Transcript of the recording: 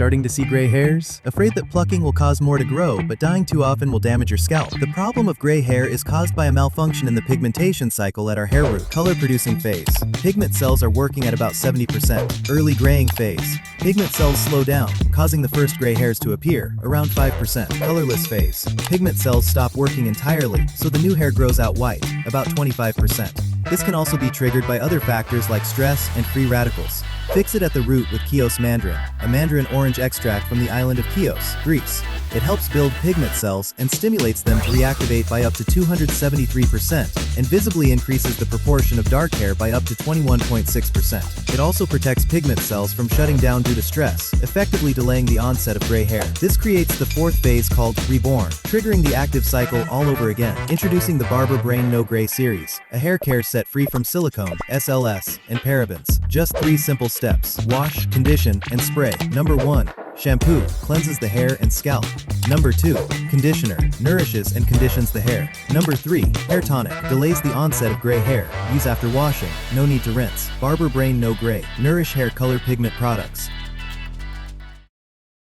Starting to see gray hairs? Afraid that plucking will cause more to grow, but dyeing too often will damage your scalp? The problem of gray hair is caused by a malfunction in the pigmentation cycle at our hair root. Color-producing phase. Pigment cells are working at about 70%. Early graying phase. Pigment cells slow down, causing the first gray hairs to appear, around 5%. Colorless phase. Pigment cells stop working entirely, so the new hair grows out white, about 25%. This can also be triggered by other factors like stress and free radicals. Fix it at the root with Chios mandarin, a mandarin orange extract from the island of Chios, Greece. It helps build pigment cells and stimulates them to reactivate by up to 273% and visibly increases the proportion of dark hair by up to 21.6%. It also protects pigment cells from shutting down due to stress, effectively delaying the onset of gray hair. This creates the fourth phase called reborn, triggering the active cycle all over again. Introducing the Barber Brain No Gray series, a hair care set free from silicone, SLS, and parabens. Just 3 simple steps: wash, condition, and spray. Number 1. Shampoo cleanses the hair and scalp. Number 2. Conditioner nourishes and conditions the hair. Number 3. Hair tonic delays the onset of gray hair. Use after washing, no need to rinse. Barber Brain No Gray. Nourish hair color pigment products.